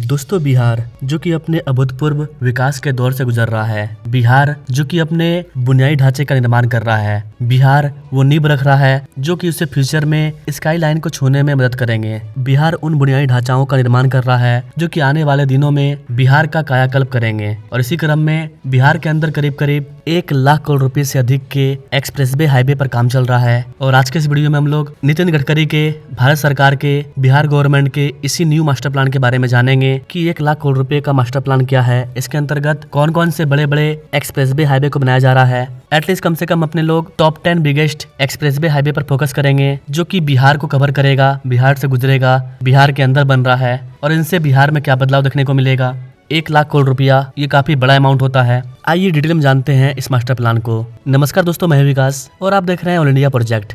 दोस्तों बिहार जो कि अपने अभूतपूर्व विकास के दौर से गुजर रहा है, बिहार जो कि अपने बुनियादी ढांचे का निर्माण कर रहा है, बिहार वो नींव रख रहा है जो कि उसे फ्यूचर में स्काई लाइन को छूने में मदद करेंगे। बिहार उन बुनियादी ढांचाओं का निर्माण कर रहा है जो कि आने वाले दिनों में बिहार का कायाकल्प करेंगे। और इसी क्रम में बिहार के अंदर करीब करीब 1 लाख करोड़ रुपए से अधिक के एक्सप्रेसवे हाईवे पर काम चल रहा है। और आज के इस वीडियो में हम लोग नितिन गडकरी के, भारत सरकार के, बिहार गवर्नमेंट के इसी न्यू मास्टर प्लान के बारे में जानेंगे कि 1 लाख करोड़ रुपए का मास्टर प्लान क्या है, इसके अंतर्गत कौन कौन से बड़े बड़े एक्सप्रेसवे हाईवे को बनाया जा रहा है। एटलीस्ट कम से कम अपने लोग टॉप 10 बिगेस्ट एक्सप्रेसवे हाईवे पर फोकस करेंगे जो कि बिहार को कवर करेगा, बिहार से गुजरेगा, बिहार के अंदर बन रहा है और इनसे बिहार में क्या बदलाव देखने को मिलेगा। 1 लाख करोड़ रुपया ये काफी बड़ा अमाउंट होता है। आइए डिटेल में जानते हैं इस मास्टर प्लान को। नमस्कार दोस्तों, मैं विकास और आप देख रहे हैं ऑल इंडिया प्रोजेक्ट।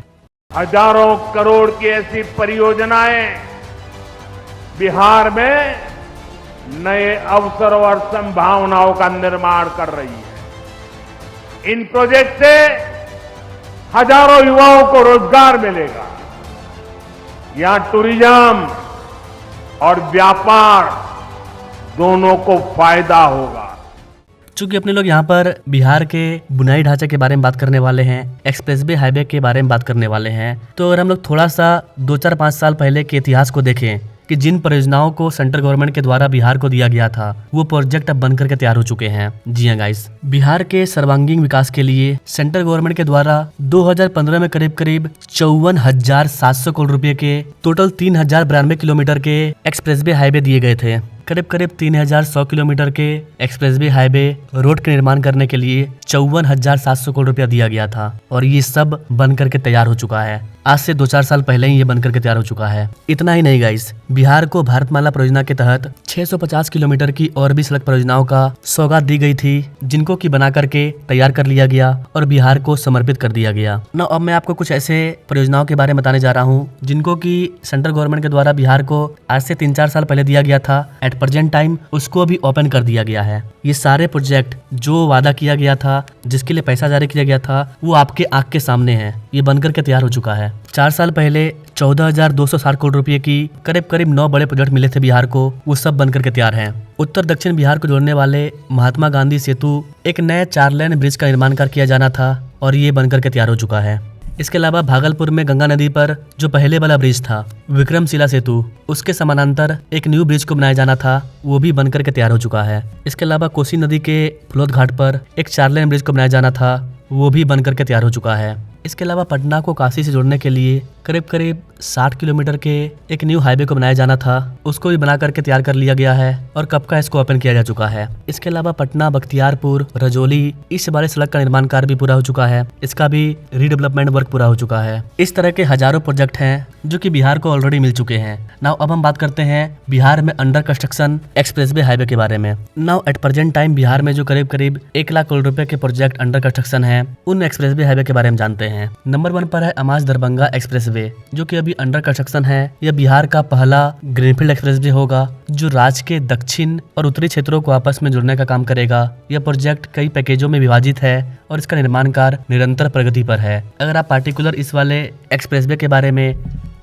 हजारों करोड़ की ऐसी परियोजनाएं बिहार में नए अवसर और संभावनाओं का निर्माण कर रही है। इन प्रोजेक्ट से हजारों युवाओं को रोजगार मिलेगा। यहां टूरिज्म और व्यापार दोनों को फायदा होगा। चूंकि अपने लोग यहाँ पर बिहार के बुनियादी ढांचे के बारे में बात करने वाले हैं, एक्सप्रेसवे हाईवे के बारे में बात करने वाले हैं, तो अगर हम लोग थोड़ा सा 2-4-5 साल पहले के इतिहास को देखें कि जिन परियोजनाओं को सेंट्रल गवर्नमेंट के द्वारा बिहार को दिया गया था वो प्रोजेक्ट अब बनकर के तैयार हो चुके हैं। जी हाँ गाइस, बिहार के सर्वांगीण विकास के लिए सेंट्रल गवर्नमेंट के द्वारा 2015 में करीब करीब 54,700 करोड़ रुपए के टोटल 3,092 किलोमीटर के एक्सप्रेसवे हाईवे दिए गए थे। करीब करीब 3,100 किलोमीटर के एक्सप्रेसवे हाईवे रोड के निर्माण करने के लिए 54,700 करोड़ रुपया दिया गया था और ये सब बनकर के तैयार हो चुका है। आज से 2-4 साल पहले ही ये बनकर के तैयार हो चुका है। इतना ही नहीं गाइस, बिहार को भारतमाला परियोजना के तहत 650 किलोमीटर की और भी सड़क परियोजनाओं का सौगात दी गई थी जिनको की बना करके तैयार कर लिया गया और बिहार को समर्पित कर दिया गया। ना अब मैं आपको कुछ ऐसे परियोजनाओं के बारे में बताने जा रहा हूँ जिनको की सेंट्रल गवर्नमेंट के द्वारा बिहार को आज से 3-4 साल पहले दिया गया था। एट प्रेजेंट टाइम उसको अभी ओपन कर दिया गया है। ये सारे प्रोजेक्ट जो वादा किया गया था, जिसके लिए पैसा जारी किया गया था, वो आपके आंख के सामने है। ये बनकर के तैयार हो चुका है। 4 साल पहले 14,260 करोड़ रुपए की करीब करीब 9 बड़े प्रोजेक्ट मिले थे बिहार को, वो सब बनकर के तैयार हैं। उत्तर दक्षिण बिहार को जोड़ने वाले महात्मा गांधी सेतु, एक नए 4 लेन ब्रिज का निर्माण कर किया जाना था और ये बनकर के तैयार हो चुका है। इसके अलावा भागलपुर में गंगा नदी पर जो पहले वाला ब्रिज था विक्रमशिला सेतु, उसके समानांतर एक न्यू ब्रिज को बनाया जाना था, वो भी बनकर के तैयार हो चुका है। इसके अलावा कोसी नदी के फुलोद घाट पर एक 4 लेन ब्रिज को बनाया जाना था, वो भी बनकर के तैयार हो चुका है। इसके अलावा पटना को काशी से जोड़ने के लिए करीब करीब 60 किलोमीटर के एक न्यू हाईवे को बनाया जाना था, उसको भी बना करके तैयार कर लिया गया है और कब का इसको ओपन किया जा चुका है। इसके अलावा पटना, बख्तियारपुर, रजौली, इस बड़े सड़क का निर्माण कार्य भी पूरा हो चुका है। इसका भी रीडेवलपमेंट वर्क पूरा हो चुका है। इस तरह के हजारों प्रोजेक्ट हैं जो कि बिहार को ऑलरेडी मिल चुके हैं। नाउ अब हम बात करते हैं बिहार में अंडर कंस्ट्रक्शन एक्सप्रेसवे हाईवे के बारे में। Now at present time Bihar में जो करीब करीब 1 लाख करोड़ रुपए के प्रोजेक्ट अंडर कंस्ट्रक्शन है, उन एक्सप्रेसवे हाईवे के बारे में जानते हैं। नंबर 1 पर है अमाज दरभंगा एक्सप्रेसवे जो कि अभी अंडर कंस्ट्रक्शन है। यह बिहार का पहला ग्रीनफील्ड एक्सप्रेसवे होगा जो राज्य के दक्षिण और उत्तरी क्षेत्रों को आपस में जोड़ने का काम करेगा। यह प्रोजेक्ट कई पैकेजों में विभाजित है और इसका निर्माण कार्य निरंतर प्रगति पर है। अगर आप पार्टिकुलर इस वाले एक्सप्रेसवे के बारे में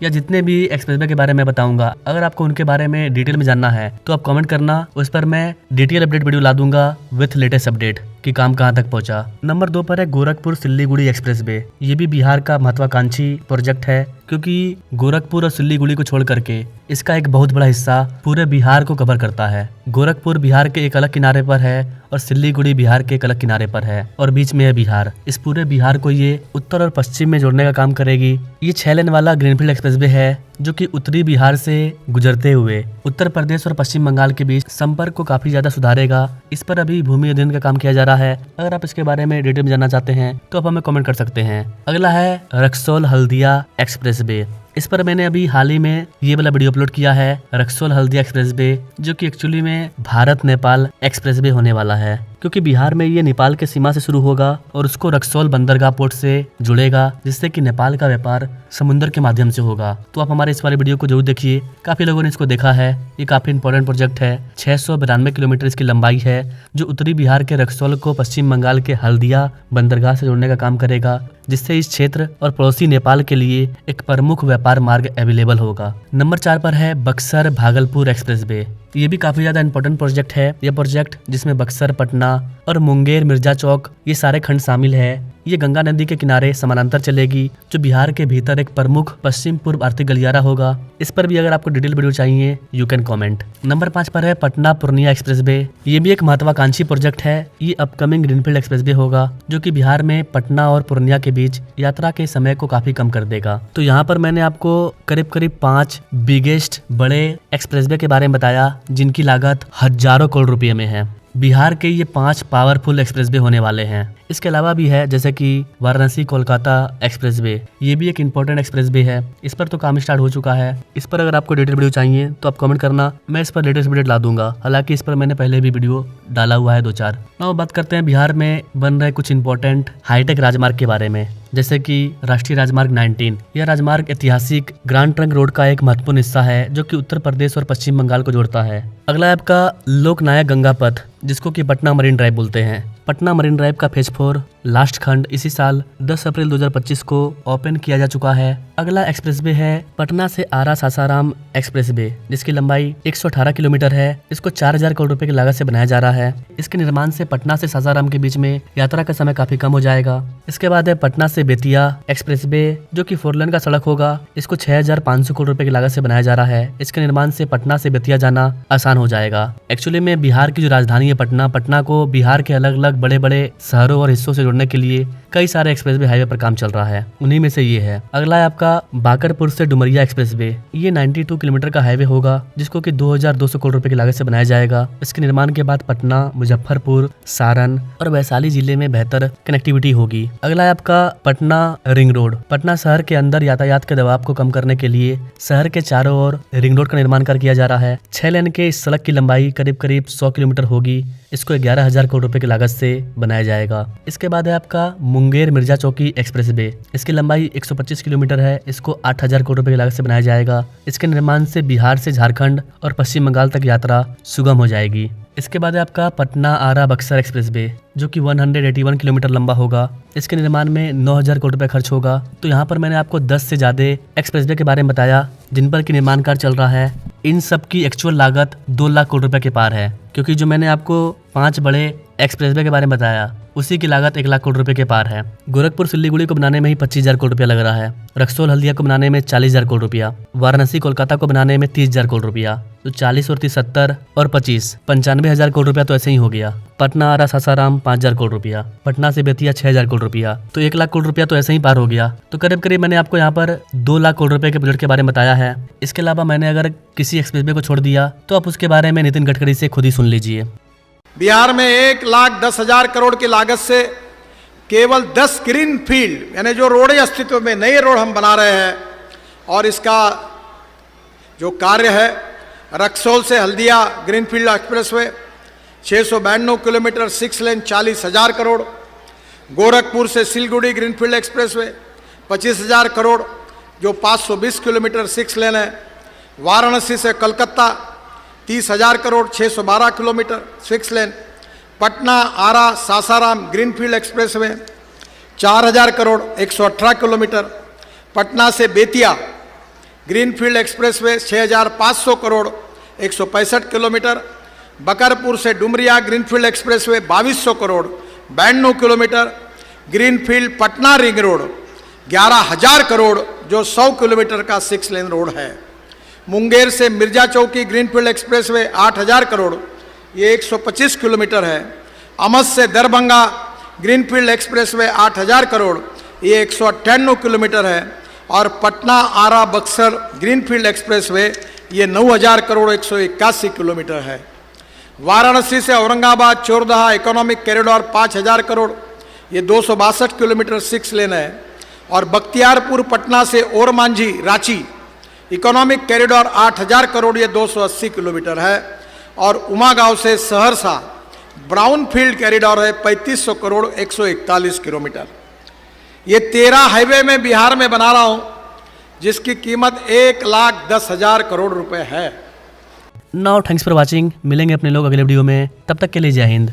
या जितने भी एक्सप्रेसवे के बारे में बताऊंगा, अगर आपको उनके बारे में डिटेल में जानना है तो आप कमेंट करना, उस पर मैं डिटेल अपडेट वीडियो ला दूंगा विथ लेटेस्ट अपडेट कि काम कहां तक पहुंचा। नंबर 2 पर है गोरखपुर सिल्लीगुड़ी एक्सप्रेसवे। ये भी बिहार का महत्वाकांक्षी प्रोजेक्ट है क्योंकि गोरखपुर और सिल्लीगुड़ी को छोड़ करके इसका एक बहुत बड़ा हिस्सा पूरे बिहार को कवर करता है। गोरखपुर बिहार के एक अलग किनारे पर है और सिल्लीगुड़ी बिहार के एक अलग किनारे पर है और बीच में है बिहार। इस पूरे बिहार को ये उत्तर और पश्चिम में जोड़ने का काम करेगी। ये 6 लेन वाला ग्रीनफील्ड एक्सप्रेसवे है जो कि उत्तरी बिहार से गुजरते हुए उत्तर प्रदेश और पश्चिम बंगाल के बीच संपर्क को काफी ज्यादा सुधारेगा। इस पर अभी भूमि अध्ययन का काम किया जा रहा है। अगर आप इसके बारे में डिटेल में जानना चाहते हैं तो आप हमें कमेंट कर सकते हैं। अगला है रक्सौल हल्दिया एक्सप्रेसवे। इस पर मैंने अभी हाल ही में ये वाला वीडियो अपलोड किया है, रक्सौल हल्दिया एक्सप्रेसवे, जो कि एक्चुअली में भारत नेपाल एक्सप्रेसवे होने वाला है क्योंकि बिहार में ये नेपाल के सीमा से शुरू होगा और उसको रक्सौल बंदरगाह पोर्ट से जुड़ेगा, जिससे कि नेपाल का व्यापार समुद्र के माध्यम से होगा। तो आप हमारे इस वाले वीडियो को जरूर देखिए, काफी लोगों ने इसको देखा है। ये काफी इंपॉर्टेंट प्रोजेक्ट है। 692 किलोमीटर इसकी लंबाई है जो उत्तरी बिहार के रक्सौल को पश्चिम बंगाल के हल्दिया बंदरगाह से जोड़ने का काम करेगा, जिससे इस क्षेत्र और पड़ोसी नेपाल के लिए एक प्रमुख व्यापार मार्ग अवेलेबल होगा। नंबर 4 पर है बक्सर भागलपुर एक्सप्रेसवे। ये भी काफी ज्यादा इंपॉर्टेंट प्रोजेक्ट है। यह प्रोजेक्ट जिसमें बक्सर, पटना और मुंगेर, मिर्जा चौक ये सारे खंड शामिल है। ये गंगा नदी के किनारे समानांतर चलेगी, जो बिहार के भीतर एक प्रमुख पश्चिम पूर्व आर्थिक गलियारा होगा। इस पर भी अगर आपको डिटेल वीडियो चाहिए यू कैन कमेंट। नंबर 5 पर है पटना पूर्णिया एक्सप्रेसवे। ये भी एक महत्वाकांक्षी प्रोजेक्ट है। ये अपकमिंग ग्रीनफील्ड एक्सप्रेसवे होगा, जो कि बिहार में पटना और पूर्णिया के बीच यात्रा के समय को काफी कम कर देगा। तो यहाँ पर मैंने आपको करीब करीब 5 बिगेस्ट बड़े एक्सप्रेसवे के बारे में बताया, जिनकी लागत हजारों करोड़ रुपए में है। बिहार के ये 5 पावरफुल एक्सप्रेसवे होने वाले हैं। इसके अलावा भी है जैसे कि वाराणसी कोलकाता एक्सप्रेसवे, ये भी एक इम्पोर्टेंट एक्सप्रेसवे है। इस पर तो काम स्टार्ट हो चुका है। इस पर अगर आपको डिटेल वीडियो चाहिए तो आप कमेंट करना, मैं इस पर लेटेस्ट वीडियो ला दूंगा। हालांकि इस पर मैंने पहले भी वीडियो डाला हुआ है 2-4। now बात करते हैं बिहार में बन रहे कुछ इंपॉर्टेंट हाईटेक राजमार्ग के बारे में, जैसे कि राष्ट्रीय राजमार्ग 19। यह राजमार्ग ऐतिहासिक ग्रांड ट्रंक रोड का एक महत्वपूर्ण हिस्सा है, जो कि उत्तर प्रदेश और पश्चिम बंगाल को जोड़ता है। अगला है आपका लोकनायक गंगा पथ, जिसको कि पटना मरीन ड्राइव बोलते हैं। पटना मरीन ड्राइव का फेज 4 लास्ट खंड इसी साल 10 अप्रैल 2025 को ओपन किया जा चुका है। अगला एक्सप्रेसवे है पटना से आरा सासाराम एक्सप्रेसवे, जिसकी लंबाई 118 किलोमीटर है। इसको 4000 करोड़ रुपए की लागत से बनाया जा रहा है। इसके निर्माण से पटना से सासाराम के बीच में यात्रा का समय काफी कम हो जाएगा। इसके बाद है पटना से बेतिया एक्सप्रेसवे, जो कि 4 लेन का सड़क होगा। इसको 6500 करोड़ रुपए की लागत से बनाया जा रहा है। इसके निर्माण से पटना से बेतिया जाना आसान हो जाएगा। एक्चुअली में बिहार की जो राजधानी है पटना को बिहार के अलग अलग बड़े बड़े शहरों और हिस्सों से जोड़ने के लिए कई सारे एक्सप्रेसवे हाईवे पर काम चल रहा है। उन्हीं में से ये है। अगला है आपका बाकरपुर से डुमरिया एक्सप्रेसवे। ये 92 किलोमीटर का हाईवे होगा, जिसको कि 2200 करोड़ रुपए की लागत से बनाया जाएगा। इसके निर्माण के बाद पटना, मुजफ्फरपुर, सारण और वैशाली जिले में बेहतर कनेक्टिविटी होगी। अगला है आपका पटना रिंग रोड। पटना शहर के अंदर यातायात के दबाव को कम करने के लिए शहर के चारों ओर रिंग रोड का निर्माण कर किया जा रहा है। 6 लेन के इस सड़क की लंबाई करीब करीब 100 किलोमीटर होगी। इसको 11,000 करोड़ रुपए की लागत से बनाया जाएगा। इसके बाद है आपका मुंगेर मिर्जा चौकी एक्सप्रेसवे। इसकी लंबाई 125 किलोमीटर है। इसको 8,000 करोड़ रुपए की लागत से बनाया जाएगा। इसके निर्माण से बिहार से झारखंड और पश्चिम बंगाल तक यात्रा सुगम हो जाएगी। इसके बाद है आपका पटना आरा बक्सर एक्सप्रेसवे, जो कि 181 किलोमीटर लंबा होगा। इसके निर्माण में 9,000 करोड़ रुपए खर्च होगा। तो यहाँ पर मैंने आपको 10 से ज्यादा एक्सप्रेसवे के बारे में बताया, जिन पर की निर्माण कार्य चल रहा है। इन सब की एक्चुअल लागत 2 लाख करोड़ रुपए के पार है, क्योंकि जो मैंने आपको 5 बड़े एक्सप्रेसवे के बारे में बताया उसी की लागत 1 लाख करोड़ रुपए के पार है। गोरखपुर सिल्लीगुड़ी को बनाने में ही 25,000 करोड़ रुपया लग रहा है। रक्सौल हल्दिया को बनाने में 40,000 करोड़ रुपया। वाराणसी कोलकाता को बनाने में 30,000 करोड़ रुपया। तो 40 और 30 70 और 25 95,000 करोड़ रुपया तो ऐसे ही हो गया। पटना आरा सासाराम 5,000 करोड़ रुपया। पटना से बेतिया 6,000 करोड़ रुपया। तो 1 लाख करोड़ रुपया तो ऐसे ही पार हो गया। तो करीब करीब मैंने आपको यहाँ पर 2 लाख करोड़ रुपए के प्रोजेक्ट के बारे में बताया है। इसके अलावा मैंने अगर किसी एक्सप्रेसवे को छोड़ दिया तो आप उसके बारे में नितिन गडकरी से खुद ही सुन लीजिए। बिहार में 1,10,000 करोड़ की लागत से केवल 10 ग्रीन फील्ड यानी जो रोडें अस्तित्व में नए रोड हम बना रहे हैं, और इसका जो कार्य है रक्सौल से हल्दिया ग्रीनफील्ड एक्सप्रेसवे 692 किलोमीटर 6 लेन 40,000 करोड़। गोरखपुर से सिलगुड़ी ग्रीनफील्ड एक्सप्रेसवे 25,000 करोड़ जो 520 किलोमीटर 6 लेन है। वाराणसी से Calcutta 30,000 crore 612 kilometre 6 lane. Patna Ara Sasaram greenfield expressway 4,000 crore 118 kilometre. Patna से Bettiah greenfield expressway 6,500 crore 165 kilometre. Bakarpur से Dumaria greenfield expressway 2,200 crore 92 kilometre. Greenfield Patna ring road 11,000 crore जो 100 किलोमीटर का 6 लेन रोड है। मुंगेर से मिर्जा चौकी ग्रीनफील्ड एक्सप्रेसवे 8,000 करोड़ ये 125 किलोमीटर है। अमस से दरभंगा ग्रीनफील्ड एक्सप्रेसवे 8,000 करोड़ ये 198 किलोमीटर है। और पटना आरा बक्सर ग्रीनफील्ड एक्सप्रेसवे ये 9,000 करोड़ 181 किलोमीटर है। वाराणसी से औरंगाबाद चोरदहा इकोनॉमिक कॉरिडोर 5,000 करोड़ ये 262 किलोमीटर 6 लेन है। और बख्तियारपुर पटना से ओरमांझी रांची इकोनॉमिक कॉरिडोर 8,000 करोड़ ये 280 किलोमीटर है। और उमागांव से सहरसा ब्राउन फील्ड कॉरिडोर है 3,500 करोड़ 141 किलोमीटर। ये 13 हाईवे में बिहार में बना रहा हूं, जिसकी कीमत 1,10,000 करोड़ रुपए है। Now thanks for watching. मिलेंगे अपने लोग अगले वीडियो में, तब तक के लिए जय हिंद।